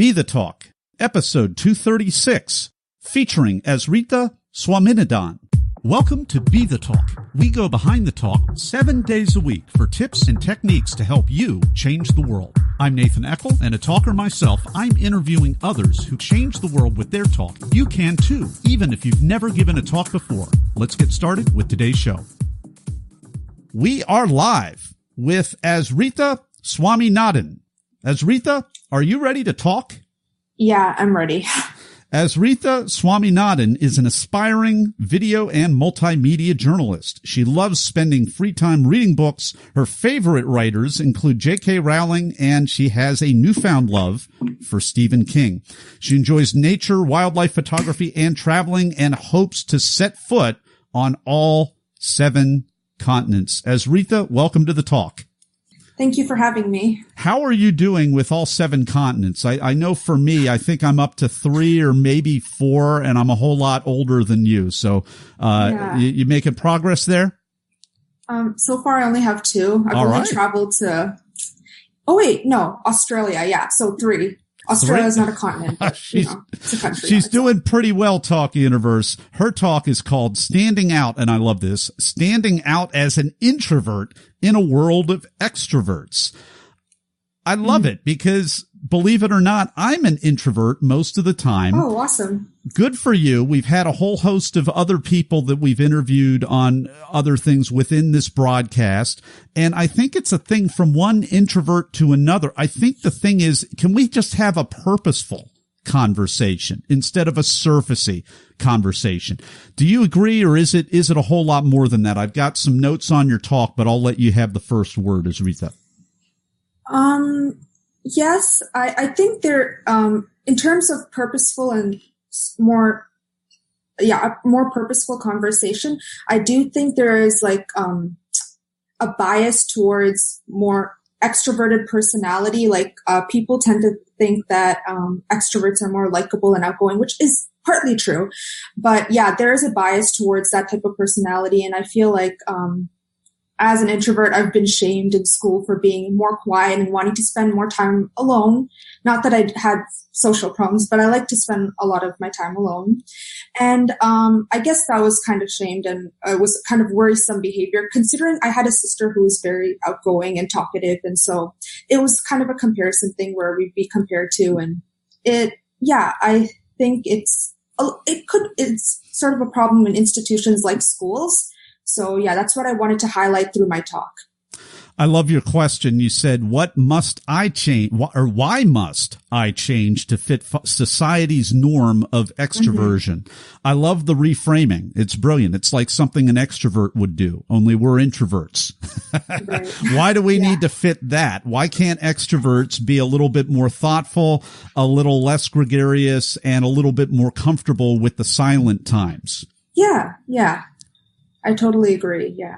Be the Talk, episode 236, featuring Asritha Swaminadhan. Welcome to Be the Talk. We go behind the talk 7 days a week for tips and techniques to help you change the world. I'm Nathan Eckel, and a talker myself. I'm interviewing others who change the world with their talk. You can too, even if you've never given a talk before. Let's get started with today's show. We are live with Asritha Swaminadhan. Asritha, are you ready to talk? Yeah, I'm ready. Asritha Swaminadhan is an aspiring video and multimedia journalist. She loves spending free time reading books. Her favorite writers include J.K. Rowling, and she has a newfound love for Stephen King. She enjoys nature, wildlife photography, and traveling, and hopes to set foot on all 7 continents. Asritha, welcome to the talk. Thank you for having me. How are you doing with all 7 continents? I know for me, I think I'm up to 3 or maybe 4, and I'm a whole lot older than you. So, you making progress there? So far I only have 2. I've only traveled to, Australia. Yeah. So 3. Australia is not a continent, but, it's a country. She's doing pretty well, Talk Universe. Her talk is called Standing Out, and I love this, Standing Out as an Introvert in a World of Extroverts. I love it because, believe it or not, I'm an introvert most of the time. Oh, awesome. Good for you. We've had a whole host of other people that we've interviewed on other things within this broadcast. And I think it's a thing from one introvert to another. I think the thing is, can we just have a purposeful conversation instead of a surfacey conversation? Do you agree, or is it a whole lot more than that? I've got some notes on your talk, but I'll let you have the first word, Asritha. Yes, I think there, in terms of purposeful and more purposeful conversation, I do think there is a bias towards more extroverted personality. People tend to think that, extroverts are more likable and outgoing, which is partly true. But yeah, there is a bias towards that type of personality. And I feel like, as an introvert, I've been shamed in school for being more quiet and wanting to spend more time alone. Not that I had social problems, but I like to spend a lot of my time alone. And I guess that was kind of shamed, and it was kind of worrisome behavior, considering I had a sister who was very outgoing and talkative. And so it was kind of a comparison thing where we'd be compared to. And I think it's sort of a problem in institutions like schools. So yeah, that's what I wanted to highlight through my talk. I love your question. You said, what must I change, or why must I change to fit society's norm of extroversion? Mm-hmm. I love the reframing. It's brilliant. It's like something an extrovert would do, only we're introverts. Right. Why do we need to fit that? Why can't extroverts be a little bit more thoughtful, a little less gregarious, and a little bit more comfortable with the silent times? Yeah. I totally agree. Yeah.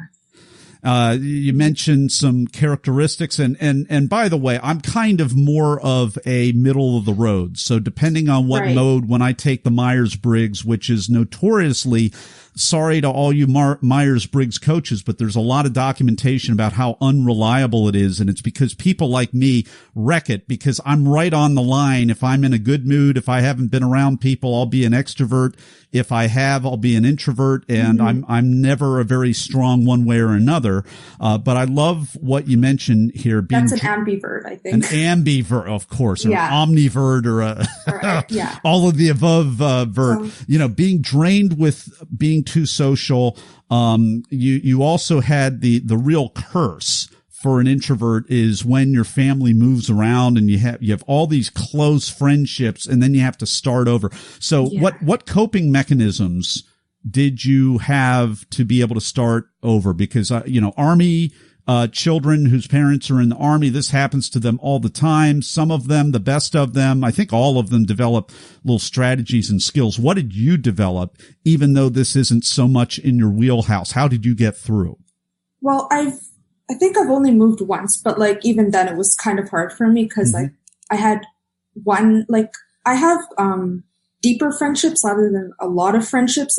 You mentioned some characteristics, and by the way, I'm kind of more of a middle of the road. So depending on what mode, when I take the Myers-Briggs, which is notoriously, sorry to all you Myers-Briggs coaches, but there's a lot of documentation about how unreliable it is. And it's because people like me wreck it, because I'm right on the line. If I'm in a good mood, if I haven't been around people, I'll be an extrovert. If I have, I'll be an introvert, and I'm never a very strong one way or another. But I love what you mentioned here. That's an ambivert, I think. An ambivert, of course, or an omnivert, or all of the above vert. Being drained with being too social. You also had the real curse for an introvert is when your family moves around and you have all these close friendships, and then you have to start over. So what coping mechanisms did you have to be able to start over? Because, Army, children whose parents are in the Army, this happens to them all the time. Some of them, the best of them, I think all of them develop little strategies and skills. What did you develop, even though this isn't so much in your wheelhouse? How did you get through? Well, I think I've only moved once, but even then it was kind of hard for me because I had I have deeper friendships rather than a lot of friendships.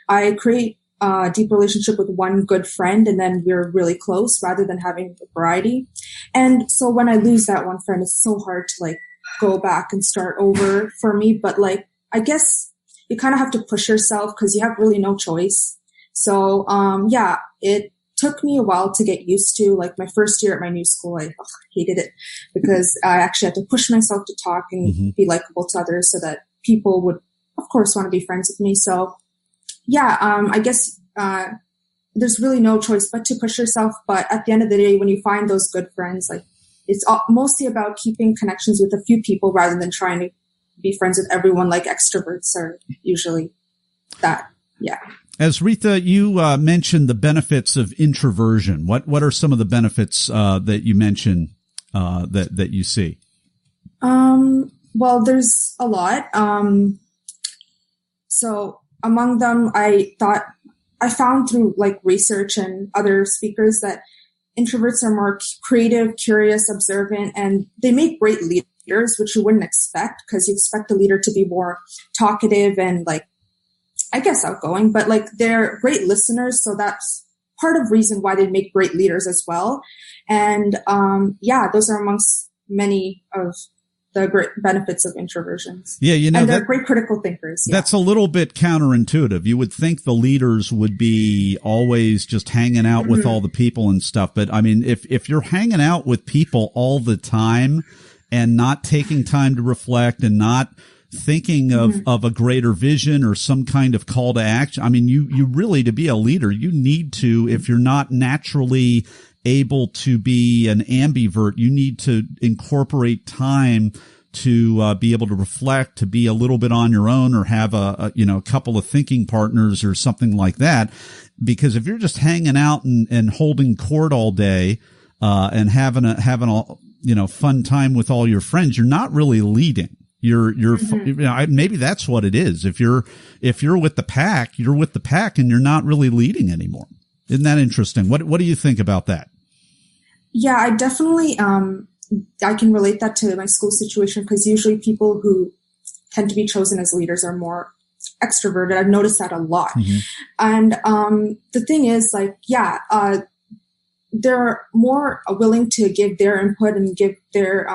I create a deep relationship with one good friend, and then we're really close rather than having a variety. And so when I lose that one friend, it's so hard to go back and start over for me. But like, I guess you kind of have to push yourself because you have really no choice. So, yeah, it took me a while to get used to. Like my first year at my new school, I hated it because I actually had to push myself to talk and be likable to others so that people would, of course, want to be friends with me. So yeah, I guess, there's really no choice but to push yourself. But at the end of the day, when you find those good friends, like it's mostly about keeping connections with a few people rather than trying to be friends with everyone like extroverts are usually that. Yeah. Asritha, you mentioned the benefits of introversion. What are some of the benefits that you mentioned that you see? Well, there's a lot. So among them, I found through like research and other speakers that introverts are more creative, curious, observant, and they make great leaders, which you wouldn't expect because you expect the leader to be more talkative and like, I guess outgoing, but like they're great listeners. So that's part of the reason why they make great leaders as well. And, yeah, those are amongst many of the great benefits of introversions. Yeah, you know, and they're great critical thinkers. Yeah. That's a little bit counterintuitive. You would think the leaders would be always just hanging out with all the people and stuff. But I mean, if you're hanging out with people all the time and not taking time to reflect and not thinking of a greater vision or some kind of call to action, I mean, you really, to be a leader, you need to, if you're not naturally able to be an ambivert, you need to incorporate time to be able to reflect, to be a little bit on your own, or have a couple of thinking partners or something like that. Because if you're just hanging out and holding court all day and having a fun time with all your friends, you're not really leading. Maybe that's what it is. If you're with the pack, you're with the pack, and you're not really leading anymore. Isn't that interesting? What do you think about that? Yeah, I definitely, I can relate that to my school situation because usually people who tend to be chosen as leaders are more extroverted. I've noticed that a lot. And the thing is, like, yeah, they're more willing to give their input and give their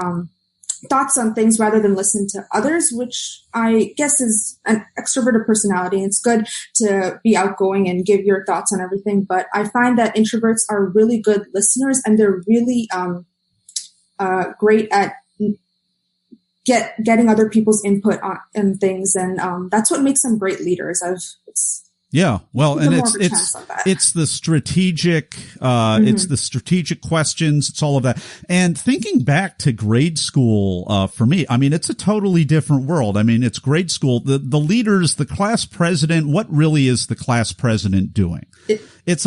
thoughts on things rather than listen to others, which I guess is an extroverted personality. It's good to be outgoing and give your thoughts on everything. But I find that introverts are really good listeners, and they're really great at getting other people's input on things. And that's what makes them great leaders. Yeah. Well, and it's the strategic, it's the strategic questions. It's all of that. And thinking back to grade school, for me, I mean, it's a totally different world. I mean, it's grade school. The leaders, the class president, what really is the class president doing? It's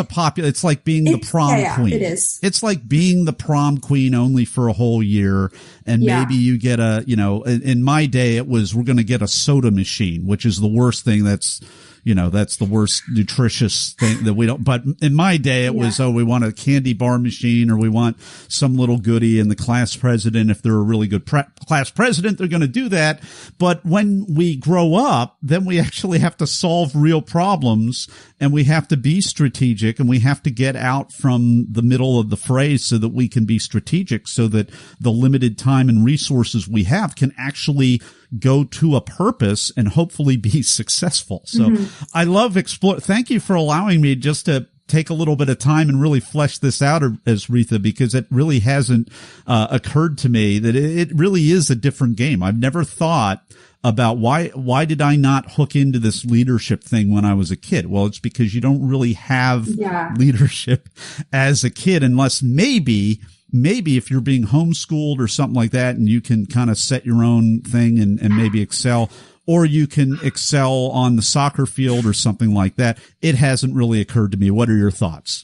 like being the prom queen. It is. It's like being the prom queen only for a whole year. And maybe you get in my day, it was, we're going to get a soda machine, which is the worst thing. That's the worst nutritious thing that we don't, but in my day it was, we want a candy bar machine, or we want some little goodie, and the class president, if they're a really good class president, they're going to do that. But when we grow up, then we actually have to solve real problems, and we have to be strategic, and we have to get out from the middle of the fray so that we can be strategic, so that the limited time and resources we have can actually go to a purpose and hopefully be successful. So I love thank you for allowing me just to take a little bit of time and really flesh this out, Asritha, because it really hasn't occurred to me that it really is a different game. I've never thought about why did I not hook into this leadership thing when I was a kid? Well, it's because you don't really have leadership as a kid, unless maybe if you're being homeschooled or something like that, and you can kind of set your own thing and maybe excel, or you can excel on the soccer field or something like that. It hasn't really occurred to me. What are your thoughts?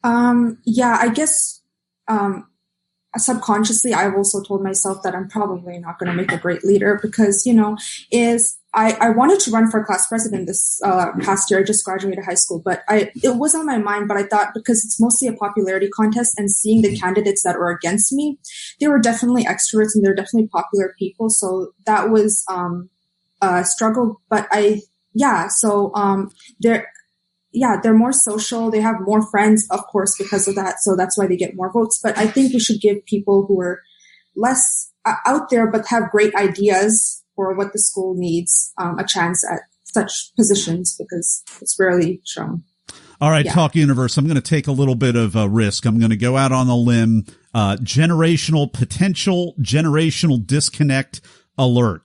I guess, subconsciously, I've also told myself that I'm probably not going to make a great leader because, I wanted to run for class president this past year. I just graduated high school, but it was on my mind, but I thought because it's mostly a popularity contest and seeing the candidates that were against me, they were definitely extroverts and they're definitely popular people. So that was a struggle, but they're more social. They have more friends, of course, because of that. So that's why they get more votes. But I think we should give people who are less out there, but have great ideas for what the school needs, a chance at such positions, because it's rarely shown. All right, Talk Universe, I'm going to take a little bit of a risk. I'm going to go out on a limb. Potential generational disconnect alert.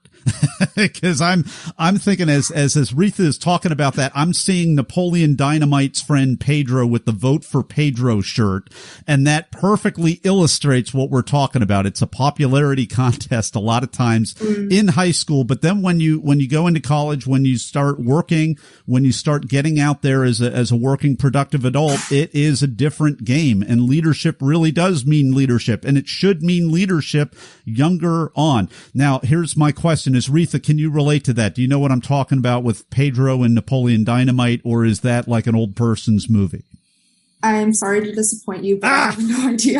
Because I'm thinking as Asritha is talking about that, I'm seeing Napoleon Dynamite's friend Pedro with the Vote for Pedro shirt, and that perfectly illustrates what we're talking about. It's a popularity contest a lot of times in high school, but then when you go into college, when you start working, when you start getting out there as a working productive adult, it is a different game, and leadership really does mean leadership, and it should mean leadership younger on. Now, here's my question. Asritha, can you relate to that? Do you know what I'm talking about with Pedro and Napoleon Dynamite, or is that like an old person's movie? I'm sorry to disappoint you, but I have no idea.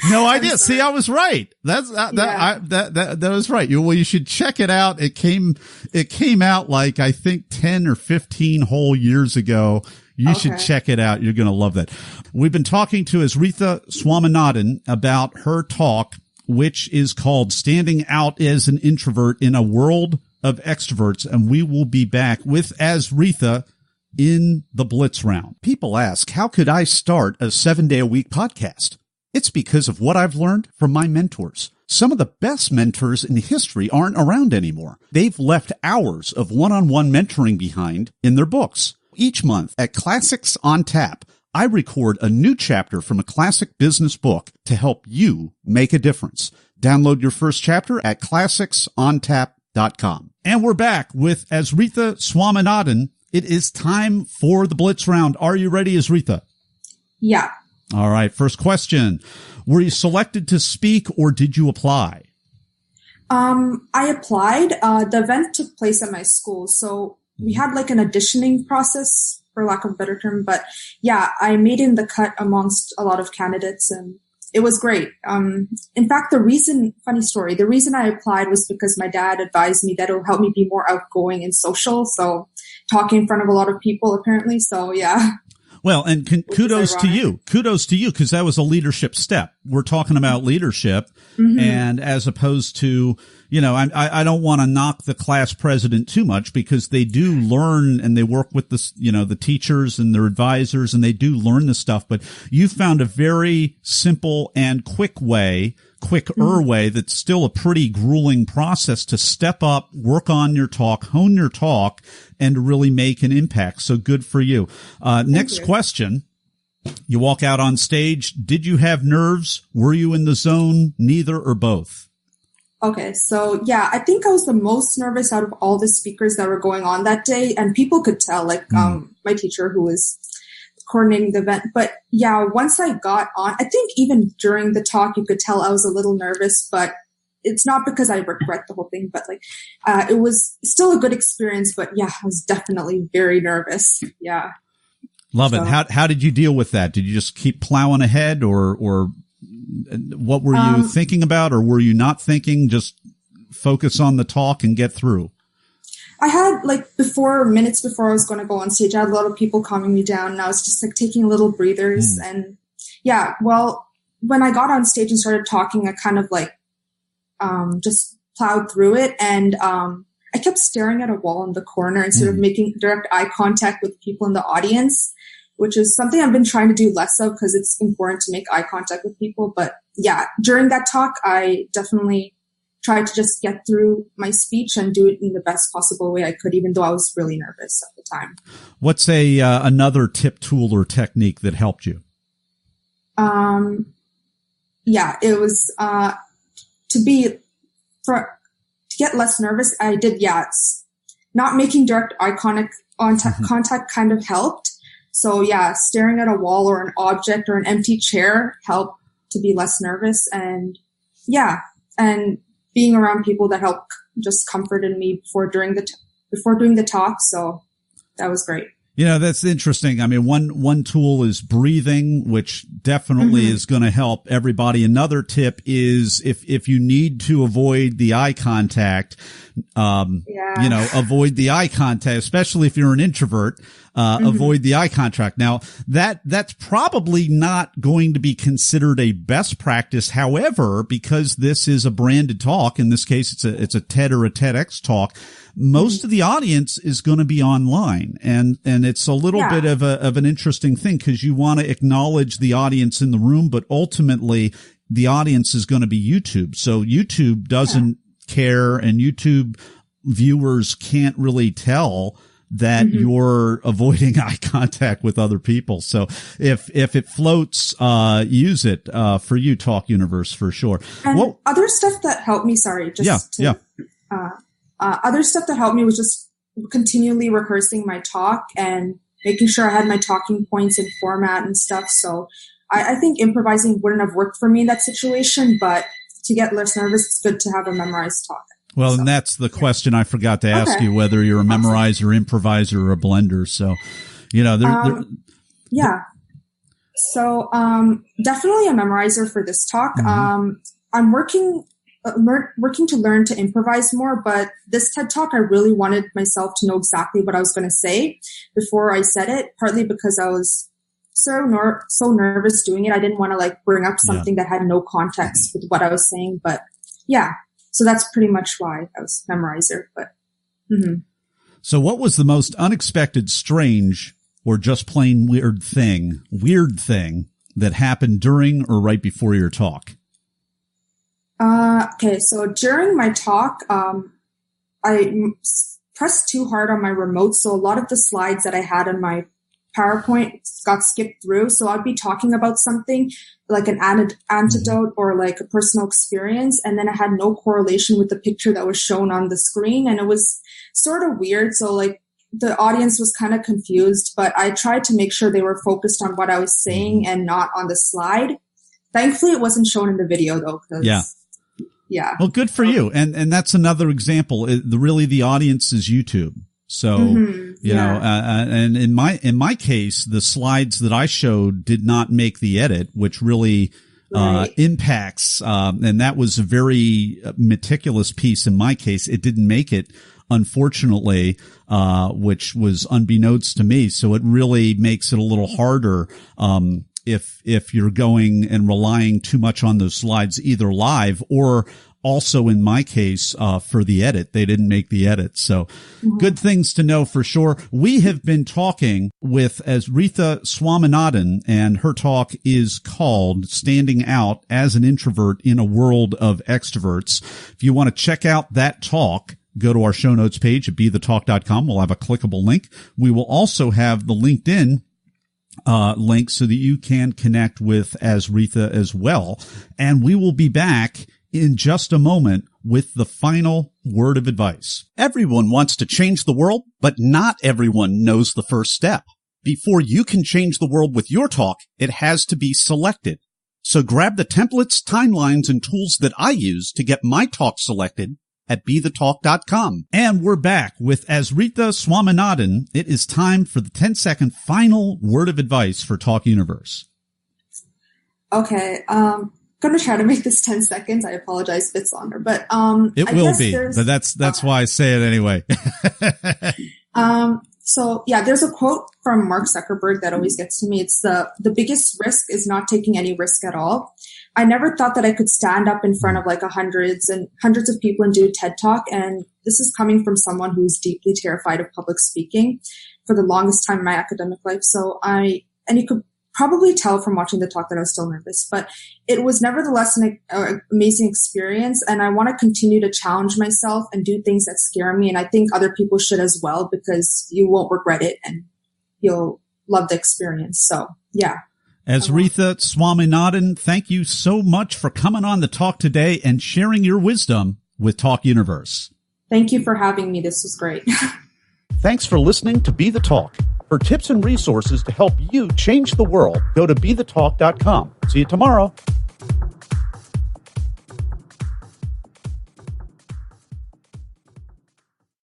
No idea. See, I was right. That was right. You should check it out. It came out like, I think 10 or 15 whole years ago. You should check it out. You're going to love that. We've been talking to Asritha Swaminadhan about her talk, which is called Standing Out as an Introvert in a World of Extroverts. And we will be back with Asritha in the Blitz round. People ask, how could I start a 7-day-a-week podcast? It's because of what I've learned from my mentors. Some of the best mentors in history aren't around anymore. They've left hours of one-on-one mentoring behind in their books. Each month at Classics on Tap, I record a new chapter from a classic business book to help you make a difference. Download your first chapter at classicsontap.com. And we're back with Asritha Swaminadhan. It is time for the Blitz round. Are you ready, Asritha? Yeah. All right. First question. Were you selected to speak or did you apply? I applied. The event took place at my school. So we had like an auditioning process, for lack of a better term. But yeah, I made in the cut amongst a lot of candidates and it was great. In fact, funny story, the reason I applied was because my dad advised me that it will help me be more outgoing and social. So talking in front of a lot of people apparently. So yeah. Well, and kudos to you. Kudos to you, because that was a leadership step. We're talking about leadership, and as opposed to, I don't want to knock the class president too much because they do learn and they work with the teachers and their advisors and they do learn the stuff. But you found a very simple and quicker way that's still a pretty grueling process to step up, work on your talk, hone your talk, and really make an impact. So good for you. Next question. You walk out on stage. Did you have nerves? Were you in the zone? Neither or both? Okay. So yeah, I think I was the most nervous out of all the speakers that were going on that day. And people could tell, my teacher who was coordinating the event. But yeah, once I got on, I think even during the talk, you could tell I was a little nervous, but it's not because I regret the whole thing, but it was still a good experience. But yeah, I was definitely very nervous. Yeah. Love it. How did you deal with that? Did you just keep plowing ahead or what were you thinking about, or were you not thinking, just focus on the talk and get through? I had minutes before I was going to go on stage, I had a lot of people calming me down and I was just taking little breathers. And yeah, well, when I got on stage and started talking, I kind of just plowed through it. And, I kept staring at a wall in the corner instead of making direct eye contact with people in the audience, which is something I've been trying to do less of because it's important to make eye contact with people. But yeah, during that talk, I definitely tried to just get through my speech and do it in the best possible way I could, even though I was really nervous at the time. What's another tip, tool, or technique that helped you? Yeah, it was to get less nervous. I did, not making direct eye contact kind of helped. So yeah, staring at a wall or an object or an empty chair helped to be less nervous. And yeah, and being around people that helped just comforted me before doing the talk. So that was great. That's interesting. I mean, one tool is breathing, which definitely is going to help everybody. Another tip is if you need to avoid the eye contact, avoid the eye contact, especially if you're an introvert, avoid the eye contact. Now that's probably not going to be considered a best practice. However, because this is a branded talk, in this case, it's a TED or a TEDx talk, most of the audience is going to be online, and it's a little bit of an interesting thing because you want to acknowledge the audience in the room, but ultimately the audience is going to be YouTube. So YouTube doesn't care, and YouTube viewers can't really tell that you're avoiding eye contact with other people. So if it floats, use it for you, Talk Universe, for sure. And other stuff that helped me, other stuff that helped me was just continually rehearsing my talk and making sure I had my talking points in format and stuff. So I think improvising wouldn't have worked for me in that situation, but to get less nervous, it's good to have a memorized talk. Well, and that's the question I forgot to ask you, whether you're a memorizer, improviser, or a blender. So, So, definitely a memorizer for this talk. I'm working to learn to improvise more, but this TED Talk, I really wanted myself to know exactly what I was going to say before I said it, partly because I was so nervous doing it. I didn't want to bring up something that had no context with what I was saying, but so that's pretty much why I was memorizer. But So what was the most unexpected, strange, or just plain weird thing that happened during or right before your talk? Okay, so during my talk, I pressed too hard on my remote, so a lot of the slides that I had on my PowerPoint got skipped through. So I'd be talking about something like an antidote or like a personal experience, and then it had no correlation with the picture that was shown on the screen, and it was sort of weird. So the audience was kind of confused, but I tried to make sure they were focused on what I was saying and not on the slide. Thankfully, it wasn't shown in the video though. Yeah. Well, good for you. And that's another example. Really, the audience is YouTube. So, and in my case, the slides that I showed did not make the edit, which really, impacts, and that was a very meticulous piece. In my case, it didn't make it, unfortunately, which was unbeknownst to me. So it really makes it a little harder, if you're going and relying too much on those slides, either live or also in my case, for the edit. They didn't make the edit. So good things to know for sure. We have been talking with Asritha Swaminadhan, and her talk is called Standing Out as an Introvert in a World of Extroverts. If you want to check out that talk, go to our show notes page at BeTheTalk.com. We'll have a clickable link. We will also have the LinkedIn link so that you can connect with Asritha as well. And we will be back in just a moment with the final word of advice. Everyone wants to change the world, but not everyone knows the first step. Before you can change the world with your talk, it has to be selected. So grab the templates, timelines, and tools that I use to get my talk selected at BeTheTalk.com. And we're back with Asritha Swaminadhan. It is time for the 10-second final word of advice for Talk Universe. Okay, I'm going to try to make this 10 seconds. I apologize if it's longer, but it will be. But that's why I say it anyway. So yeah, there's a quote from Mark Zuckerberg that always gets to me. It's the biggest risk is not taking any risk at all. I never thought that I could stand up in front of hundreds and hundreds of people and do a TED Talk. And this is coming from someone who's deeply terrified of public speaking for the longest time in my academic life. So and you could probably tell from watching the talk that I was still nervous, but it was nevertheless an amazing experience. And I want to continue to challenge myself and do things that scare me. And I think other people should as well, because you won't regret it and you'll love the experience. So yeah. Asritha Swaminadhan, thank you so much for coming on the talk today and sharing your wisdom with Talk Universe. Thank you for having me. This was great. Thanks for listening to Be the Talk. For tips and resources to help you change the world, go to BeTheTalk.com. See you tomorrow.